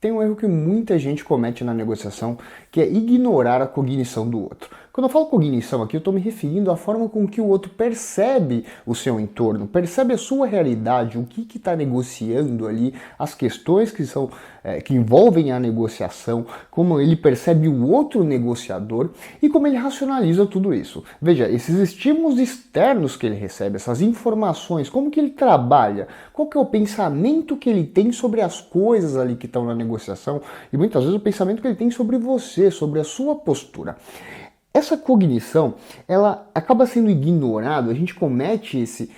Tem um erro que muita gente comete na negociação, que é ignorar a cognição do outro. Quando eu falo cognição aqui, eu estou me referindo à forma com que o outro percebe o seu entorno, percebe a sua realidade, o que está negociando ali, as questões que envolvem a negociação, como ele percebe o outro negociador e como ele racionaliza tudo isso. Veja, esses estímulos externos que ele recebe, essas informações, como que ele trabalha, qual que é o pensamento que ele tem sobre as coisas ali que estão na negociação e muitas vezes o pensamento que ele tem sobre você, sobre a sua postura. Essa cognição, ela acaba sendo ignorada, a gente comete esse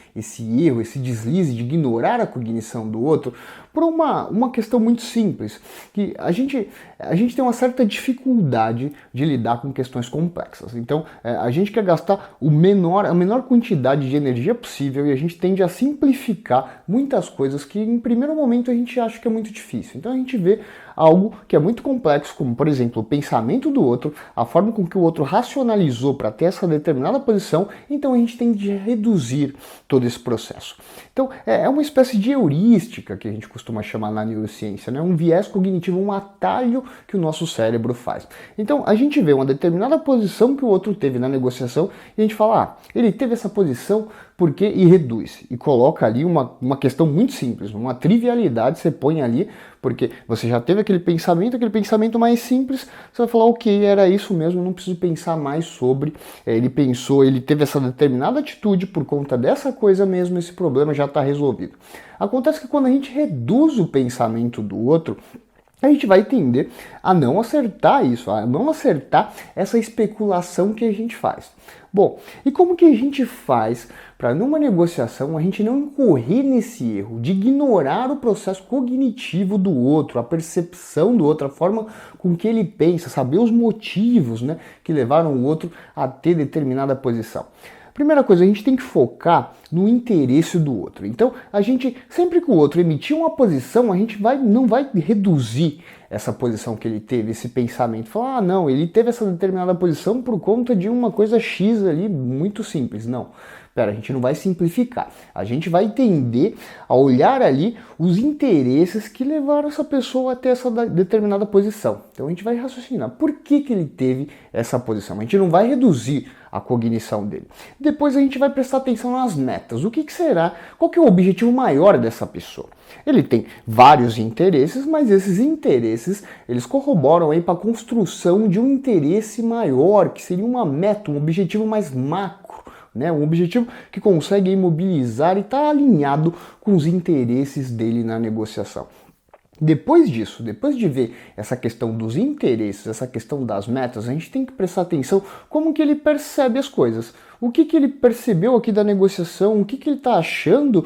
erro, esse deslize de ignorar a cognição do outro por uma questão muito simples, que a gente tem uma certa dificuldade de lidar com questões complexas. Então, a gente quer gastar a menor quantidade de energia possível e a gente tende a simplificar muitas coisas que em primeiro momento a gente acha que é muito difícil. Então a gente vê algo que é muito complexo, como por exemplo o pensamento do outro, a forma com que o outro racionalizou para ter essa determinada posição, então a gente tende a reduzir todo esse processo. Então é uma espécie de heurística que a gente costuma chamar na neurociência, né? Um viés cognitivo, um atalho que o nosso cérebro faz. Então a gente vê uma determinada posição que o outro teve na negociação e a gente fala, ele teve essa posição porque e reduz e coloca ali uma questão muito simples, uma trivialidade você põe ali, porque você já teve aquele pensamento mais simples, você vai falar, ok, era isso mesmo, não preciso pensar mais sobre, ele pensou, ele teve essa determinada atitude por conta dessa coisa mesmo, esse problema já está resolvido. Acontece que quando a gente reduz o pensamento do outro, a gente vai tender a não acertar isso, a não acertar essa especulação que a gente faz. Bom, e como que a gente faz para numa negociação a gente não incorrer nesse erro de ignorar o processo cognitivo do outro, a percepção do outro, a forma com que ele pensa, saber os motivos, né, que levaram o outro a ter determinada posição? Primeira coisa, a gente tem que focar no interesse do outro. Então, a gente, sempre que o outro emitir uma posição, a gente não vai reduzir essa posição que ele teve, esse pensamento. Falar, não, ele teve essa determinada posição por conta de uma coisa X ali, muito simples. Não. Pera, a gente não vai simplificar. A gente vai tender a olhar ali os interesses que levaram essa pessoa a ter essa determinada posição. Então a gente vai raciocinar por que ele teve essa posição. A gente não vai reduzir a cognição dele. Depois a gente vai prestar atenção nas metas. O que será? Qual que é o objetivo maior dessa pessoa? Ele tem vários interesses, mas esses interesses eles corroboram aí para a construção de um interesse maior, que seria uma meta, um objetivo mais macro. Né, um objetivo que consegue imobilizar e está alinhado com os interesses dele na negociação. Depois disso, depois de ver essa questão dos interesses, essa questão das metas, a gente tem que prestar atenção como que ele percebe as coisas. O que ele percebeu aqui da negociação, o que ele está achando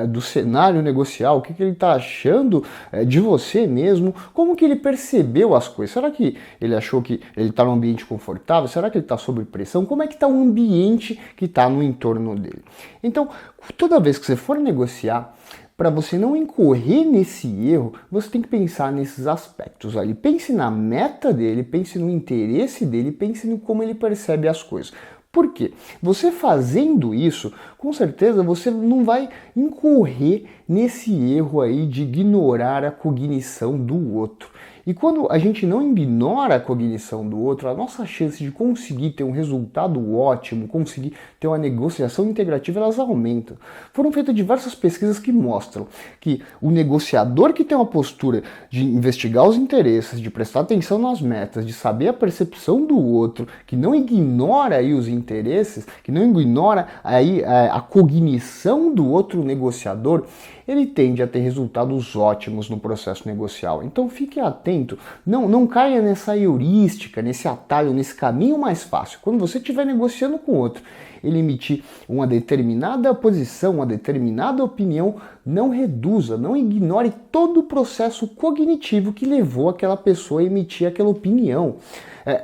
do cenário negocial, o que ele está achando de você mesmo, como que ele percebeu as coisas. Será que ele achou que ele está num ambiente confortável? Será que ele está sob pressão? Como é que está o ambiente que está no entorno dele? Então, toda vez que você for negociar, para você não incorrer nesse erro, você tem que pensar nesses aspectos ali. Pense na meta dele, pense no interesse dele, pense no como ele percebe as coisas. Por quê? Você fazendo isso, com certeza você não vai incorrer nesse erro aí de ignorar a cognição do outro. E quando a gente não ignora a cognição do outro, a nossa chance de conseguir ter um resultado ótimo, conseguir ter uma negociação integrativa, elas aumentam. Foram feitas diversas pesquisas que mostram que o negociador que tem uma postura de investigar os interesses, de prestar atenção nas metas, de saber a percepção do outro, que não ignora aí os interesses, que não ignora aí a cognição do outro negociador, ele tende a ter resultados ótimos no processo negocial. Então fique atento, não caia nessa heurística, nesse atalho, nesse caminho mais fácil. Quando você estiver negociando com outro, ele emitir uma determinada posição, uma determinada opinião, não reduza, não ignore todo o processo cognitivo que levou aquela pessoa a emitir aquela opinião.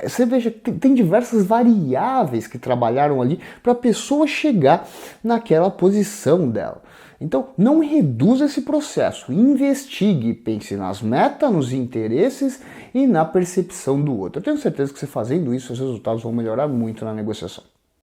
Você veja que tem diversas variáveis que trabalharam ali para a pessoa chegar naquela posição dela. Então, não reduza esse processo, investigue, pense nas metas, nos interesses e na percepção do outro. Eu tenho certeza que você fazendo isso, os resultados vão melhorar muito na negociação.